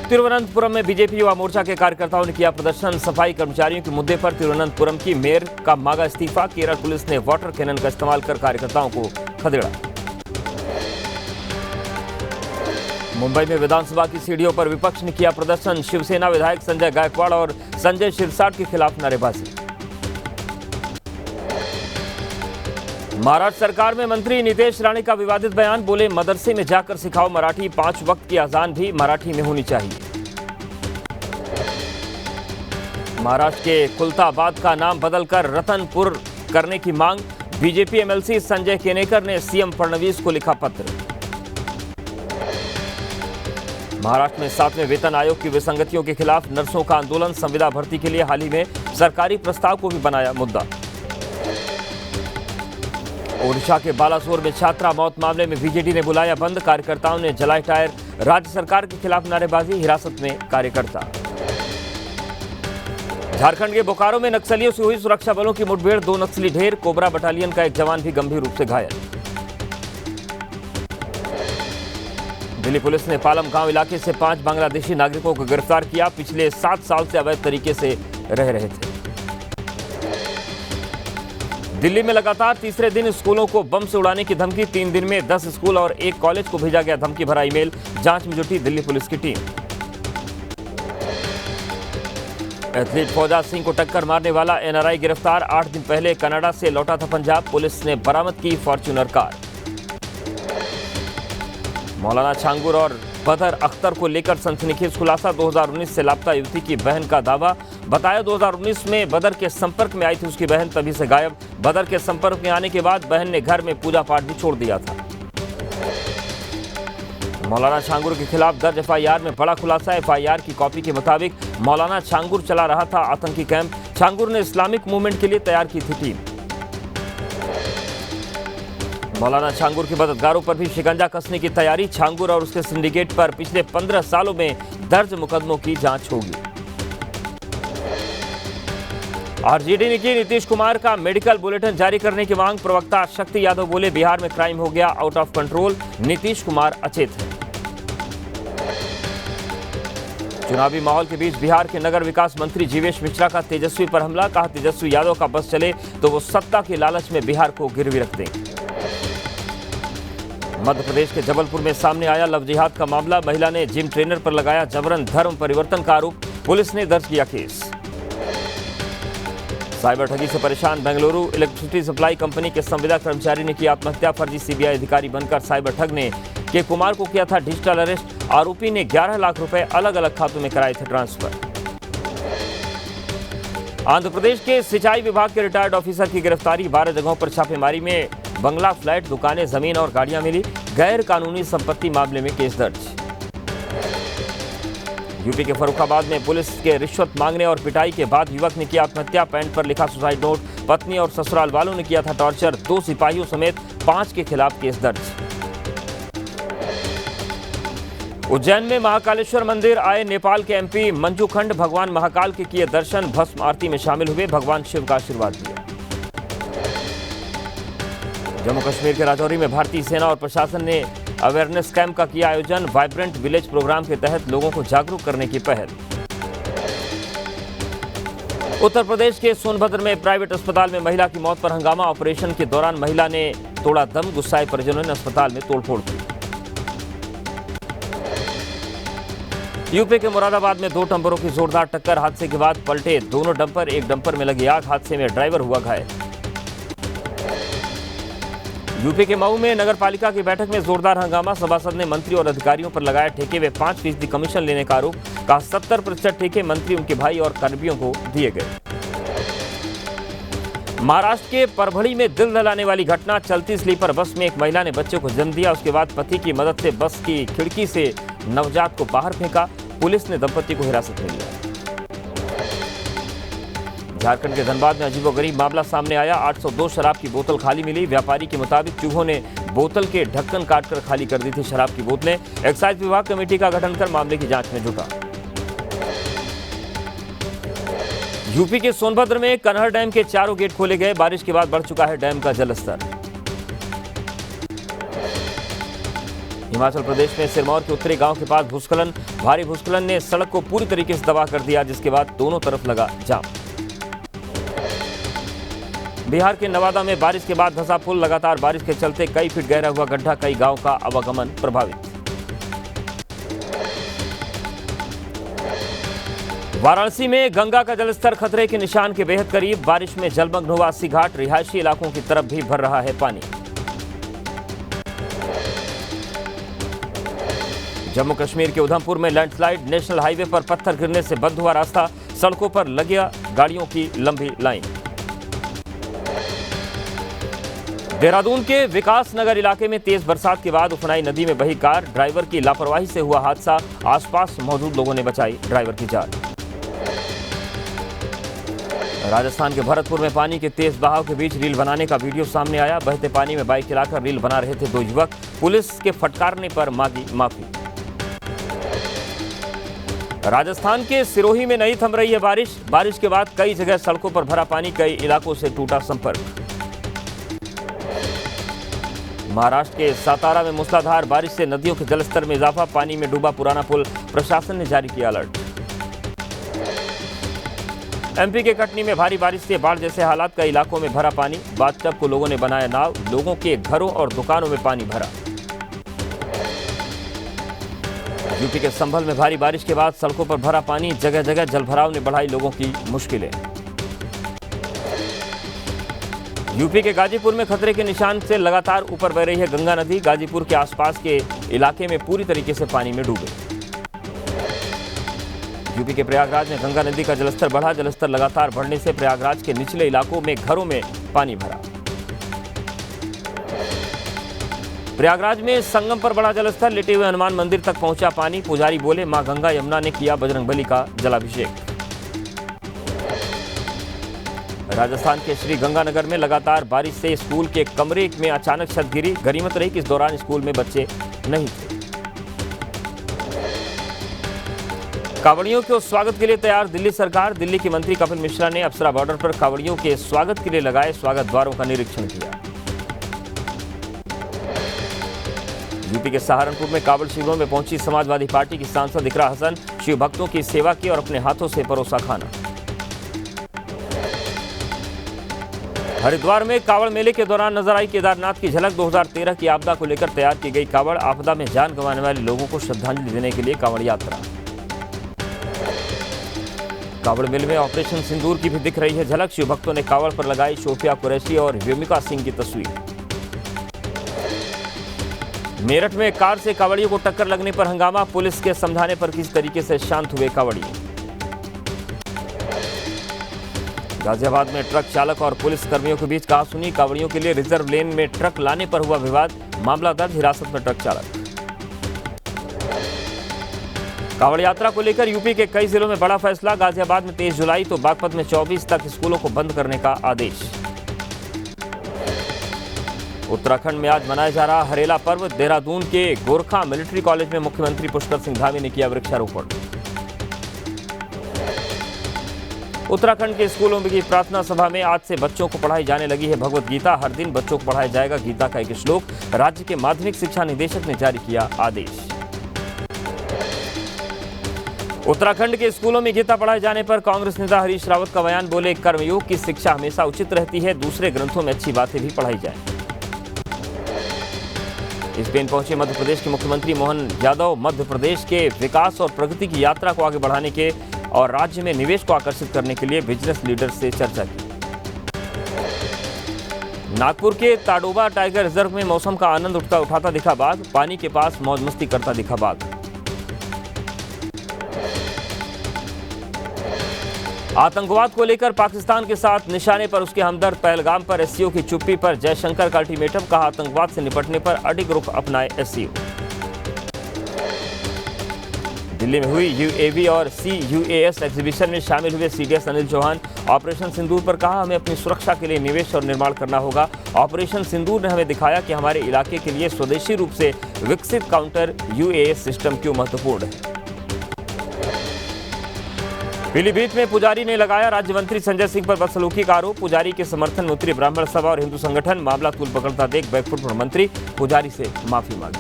तिरुवनंतपुरम में बीजेपी युवा मोर्चा के कार्यकर्ताओं ने किया प्रदर्शन। सफाई कर्मचारियों के मुद्दे पर तिरुवनंतपुरम की मेयर का मांगा इस्तीफा। केरल पुलिस ने वाटर कैनन का इस्तेमाल कर कार्यकर्ताओं को खदेड़ा। मुंबई में विधानसभा की सीढ़ियों पर विपक्ष ने किया प्रदर्शन। शिवसेना विधायक संजय गायकवाड़ और संजय शिरसाट के खिलाफ नारेबाजी। महाराष्ट्र सरकार में मंत्री नितेश राणे का विवादित बयान। बोले, मदरसे में जाकर सिखाओ मराठी, 5 वक्त की अजान भी मराठी में होनी चाहिए। महाराष्ट्र के खुलताबाद का नाम बदलकर रतनपुर करने की मांग। बीजेपी एमएलसी संजय केनेकर ने सीएम फडणवीस को लिखा पत्र। महाराष्ट्र में 7वें वेतन आयोग की विसंगतियों के खिलाफ नर्सों का आंदोलन। संविदा भर्ती के लिए हाल ही में सरकारी प्रस्ताव को भी बनाया मुद्दा। ओडिशा के बालासोर में छात्रा मौत मामले में बीजेडी ने बुलाया बंद। कार्यकर्ताओं ने जलाए टायर। राज्य सरकार के खिलाफ नारेबाजी। हिरासत में कार्यकर्ता। झारखंड के बोकारो में नक्सलियों से हुई सुरक्षा बलों की मुठभेड़। 2 नक्सली ढेर। कोबरा बटालियन का एक जवान भी गंभीर रूप से घायल। दिल्ली पुलिस ने पालम गांव इलाके से 5 बांग्लादेशी नागरिकों को गिरफ्तार किया। पिछले 7 साल से अवैध तरीके से रह रहे थे। दिल्ली में लगातार तीसरे दिन स्कूलों को बम से उड़ाने की धमकी। 3 दिन में 10 स्कूल और 1 कॉलेज को भेजा गया धमकी भरा ईमेल। जांच में जुटी दिल्ली पुलिस की टीम। एथलीट फौजा सिंह को टक्कर मारने वाला एनआरआई गिरफ्तार। 8 दिन पहले कनाडा से लौटा था पंजाब। पुलिस ने बरामद की फॉर्च्यूनर कार। मौलाना छांगुर और बदर अख्तर को लेकर सनसनीखेज खुलासा। 2019 से लापता युवती की बहन का दावा। बताया 2019 में बदर के संपर्क में आई थी उसकी बहन, तभी से गायब। बदर के संपर्क में आने के बाद बहन ने घर में पूजा पाठ भी छोड़ दिया था। मौलाना छांगुर के खिलाफ दर्ज एफआईआर में बड़ा खुलासा। एफआईआर की कॉपी के मुताबिक मौलाना छांगुर चला रहा था आतंकी कैंप। छांगुर ने इस्लामिक मूवमेंट के लिए तैयार की थी टीम। मौलाना छांगुर के मददगारों पर भी शिकंजा कसने की तैयारी। छांगुर और उसके सिंडिकेट पर पिछले 15 सालों में दर्ज मुकदमों की जांच होगी। आरजेडी ने की नीतीश कुमार का मेडिकल बुलेटिन जारी करने की मांग। प्रवक्ता शक्ति यादव बोले, बिहार में क्राइम हो गया out of control. Nitish Kumar अचेत हैं। चुनावी माहौल के बीच बिहार के नगर विकास मंत्री जीवेश मिश्रा का तेजस्वी पर हमला। कहा, तेजस्वी यादव का बस चले तो वो सत्ता के लालच में बिहार को गिरवी रख देंगे। मध्य प्रदेश के जबलपुर में सामने आया लव जिहाद का मामला। महिला ने जिम ट्रेनर पर लगाया जबरन धर्म परिवर्तन का आरोप। पुलिस ने दर्ज किया केस। साइबर ठगी से परेशान बेंगलुरु इलेक्ट्रिसिटी सप्लाई कंपनी के संविदा कर्मचारी ने की आत्महत्या। फर्जी सीबीआई अधिकारी बनकर साइबर ठग ने के कुमार को किया था डिजिटल अरेस्ट। आरोपी ने 11 लाख रुपए अलग अलग खातों में कराए थे ट्रांसफर। आंध्र प्रदेश के सिंचाई विभाग के रिटायर्ड ऑफिसर की गिरफ्तारी। 12 जगहों पर छापेमारी में बंगला, फ्लैट, दुकानें, जमीन और गाड़ियां मिली। गैर कानूनी संपत्ति मामले में केस दर्ज। यूपी के फर्रुखाबाद में पुलिस के रिश्वत मांगने और पिटाई के बाद युवक ने किया आत्महत्या। पैंट पर लिखा सुसाइड नोट। पत्नी और ससुराल वालों ने किया था टॉर्चर। 2 सिपाहियों समेत 5 के खिलाफ केस दर्ज। उज्जैन में महाकालेश्वर मंदिर आए नेपाल के एमपी मंजू खंड। भगवान महाकाल के किए दर्शन। भस्म आरती में शामिल हुए। भगवान शिव का आशीर्वाद दिया। जम्मू कश्मीर के राजौरी में भारतीय सेना और प्रशासन ने अवेयरनेस कैंप का किया आयोजन। वाइब्रेंट विलेज प्रोग्राम के तहत लोगों को जागरूक करने की पहल। उत्तर प्रदेश के सोनभद्र में प्राइवेट अस्पताल में महिला की मौत पर हंगामा। ऑपरेशन के दौरान महिला ने तोड़ा दम। गुस्साए परिजनों ने अस्पताल में तोड़फोड़ की। यूपी के मुरादाबाद में 2 डंपरों की जोरदार टक्कर। हादसे के बाद पलटे दोनों डंपर। एक डंपर में लगी आग। हादसे में ड्राइवर हुआ घायल। यूपी के मऊ में नगर पालिका की बैठक में जोरदार हंगामा। सभासद ने मंत्री और अधिकारियों पर लगाया ठेके में 5% कमीशन लेने का आरोप। कहा 70% ठेके मंत्री, उनके भाई और कर्मियों को दिए गए। महाराष्ट्र के परभणी में दिल दहलाने वाली घटना। चलती स्लीपर बस में एक महिला ने बच्चे को जन्म दिया। उसके बाद पति की मदद से बस की खिड़की से नवजात को बाहर फेंका। पुलिस ने दंपति को हिरासत में लिया। झारखंड के धनबाद में अजीबोगरीब मामला सामने आया। 802 शराब की बोतल खाली मिली। व्यापारी के मुताबिक चूहों ने बोतल के ढक्कन काटकर खाली कर दी थी शराब की बोतलें। एक्साइज विभाग कमेटी का गठन कर मामले की जांच में जुटा। यूपी के सोनभद्र में कन्हर डैम के 4 गेट खोले गए। बारिश के बाद बढ़ चुका है डैम का जलस्तर। हिमाचल प्रदेश में सिरमौर के उत्तरी गांव के पास भूस्खलन, भारी भूस्खलन ने सड़क को पूरी तरीके से तबाह कर दिया, जिसके बाद दोनों तरफ लगा जाम। बिहार के नवादा में बारिश के बाद धंसा पुल, लगातार बारिश के चलते कई फीट गहरा हुआ गड्ढा, कई गांव का आवागमन प्रभावित। वाराणसी में गंगा का जलस्तर खतरे के निशान के बेहद करीब, बारिश में जलमग्न हुआ 80 घाट, रिहायशी इलाकों की तरफ भी भर रहा है पानी। जम्मू कश्मीर के उधमपुर में लैंडस्लाइड, नेशनल हाईवे पर पत्थर गिरने से बंद हुआ रास्ता, सड़कों पर लगी गाड़ियों की लंबी लाइन। देहरादून के विकास नगर इलाके में तेज बरसात के बाद उफनाई नदी में बही कार, ड्राइवर की लापरवाही से हुआ हादसा, आसपास मौजूद लोगों ने बचाई ड्राइवर की जान। राजस्थान के भरतपुर में पानी के तेज बहाव के बीच रील बनाने का वीडियो सामने आया, बहते पानी में बाइक चलाकर रील बना रहे थे दो युवक, पुलिस के फटकारने पर मांगी माफी। राजस्थान के सिरोही में नहीं थम रही है बारिश के बाद कई जगह सड़कों पर भरा पानी, कई इलाकों से टूटा संपर्क। महाराष्ट्र के सातारा में मूसलाधार बारिश से नदियों के जलस्तर में इजाफा, पानी में डूबा पुराना पुल, प्रशासन ने जारी किया अलर्ट। एमपी के कटनी में भारी बारिश से बाढ़ जैसे हालात, कई इलाकों में भरा पानी, बाथटब को लोगों ने बनाया नाव, लोगों के घरों और दुकानों में पानी भरा। यूपी के संभल में भारी बारिश के बाद सड़कों पर भरा पानी, जगह जगह जलभराव ने बढ़ाई लोगों की मुश्किलें। यूपी के गाजीपुर में खतरे के निशान से लगातार ऊपर बह रही है गंगा नदी, गाजीपुर के आसपास के इलाके में पूरी तरीके से पानी में डूबे। यूपी के प्रयागराज में गंगा नदी का जलस्तर बढ़ा, जलस्तर लगातार बढ़ने से प्रयागराज के निचले इलाकों में घरों में पानी भरा। प्रयागराज में संगम पर बढ़ा जलस्तर, लेटे हुए हनुमान मंदिर तक पहुंचा पानी, पुजारी बोले मां गंगा यमुना ने किया बजरंगबली का जलाभिषेक। राजस्थान के श्री गंगानगर में लगातार बारिश से स्कूल के कमरे में अचानक छत गिरी, गनीमत रही कि इस दौरान स्कूल में बच्चे नहीं थे। कांवड़ियों के स्वागत के लिए तैयार दिल्ली सरकार, दिल्ली के मंत्री कपिल मिश्रा ने अप्सरा बॉर्डर पर कांवड़ियों के स्वागत के लिए लगाए स्वागत द्वारों का निरीक्षण किया। यूपी के सहारनपुर में कांवड़ शिविरों में पहुंची समाजवादी पार्टी की सांसद इकरा हसन, शिव भक्तों की सेवा की और अपने हाथों से परोसा खाना। हरिद्वार में कांवड़ मेले के दौरान नजर आई केदारनाथ की झलक, 2013 की आपदा को लेकर तैयार की गई कांवड़, आपदा में जान गंवाने वाले लोगों को श्रद्धांजलि देने के लिए कांवड़ यात्रा। कांवड़ मेले में ऑपरेशन सिंदूर की भी दिख रही है झलक, शिव भक्तों ने कांवड़ पर लगाई शोफिया कुरैशी और व्योमिका सिंह की तस्वीर। मेरठ में कार से कांवड़ियों को टक्कर लगने पर हंगामा, पुलिस के समझाने पर किस तरीके से शांत हुए कांवड़िए। गाजियाबाद में ट्रक चालक और पुलिस कर्मियों के बीच कहासुनी, कांवड़ियों के लिए रिजर्व लेन में ट्रक लाने पर हुआ विवाद, मामला दर्ज, हिरासत में ट्रक चालक। कांवड़ यात्रा को लेकर यूपी के कई जिलों में बड़ा फैसला, गाजियाबाद में 23 जुलाई तो बागपत में 24 तक स्कूलों को बंद करने का आदेश। उत्तराखंड में आज मनाया जा रहा हरेला पर्व, देहरादून के गोरखा मिलिट्री कॉलेज में मुख्यमंत्री पुष्कर सिंह धामी ने किया वृक्षारोपण। उत्तराखंड के स्कूलों में की प्रार्थना सभा में आज से बच्चों को पढ़ाई जाने लगी है भगवत गीता, हर दिन बच्चों को पढ़ाया जाएगा गीता का एक श्लोक, राज्य के माध्यमिक शिक्षा निदेशक ने जारी किया आदेश। उत्तराखंड के स्कूलों में गीता पढ़ाए जाने पर कांग्रेस नेता हरीश रावत का बयान, बोले कर्मयोग की शिक्षा हमेशा उचित रहती है, दूसरे ग्रंथों में अच्छी बातें भी पढ़ाई जाए। स्पेन पहुंचे मध्य प्रदेश के मुख्यमंत्री मोहन यादव, मध्य प्रदेश के विकास और प्रगति की यात्रा को आगे बढ़ाने के और राज्य में निवेश को आकर्षित करने के लिए बिजनेस लीडर से चर्चा की। नागपुर के ताडोबा टाइगर रिजर्व में मौसम का आनंद उठाता दिखा बाघ, पानी के पास मौज मस्ती करता दिखा बाघ। आतंकवाद को लेकर पाकिस्तान के साथ निशाने पर उसके हमदर्द, पहलगाम पर एससीओ की चुप्पी पर जयशंकर का अल्टीमेटम, कहा आतंकवाद से निपटने पर अडिग रुख अपनाए एससीओ। दिल्ली में हुई यूएवी और CUAS एग्जीबिशन में शामिल हुए CDS अनिल चौहान, ऑपरेशन सिंदूर पर कहा हमें अपनी सुरक्षा के लिए निवेश और निर्माण करना होगा, ऑपरेशन सिंदूर ने हमें दिखाया कि हमारे इलाके के लिए स्वदेशी रूप से विकसित काउंटर UAS सिस्टम क्यों महत्वपूर्ण है। पीलीभीत में पुजारी ने लगाया राज्य मंत्री संजय सिंह पर बदसलूकी का आरोप, पुजारी के समर्थन में उतरी ब्राह्मण सभा और हिंदू संगठन, मामला तूल पकड़ता देख बैकफुट पर मंत्री पुजारी से माफी मांगी।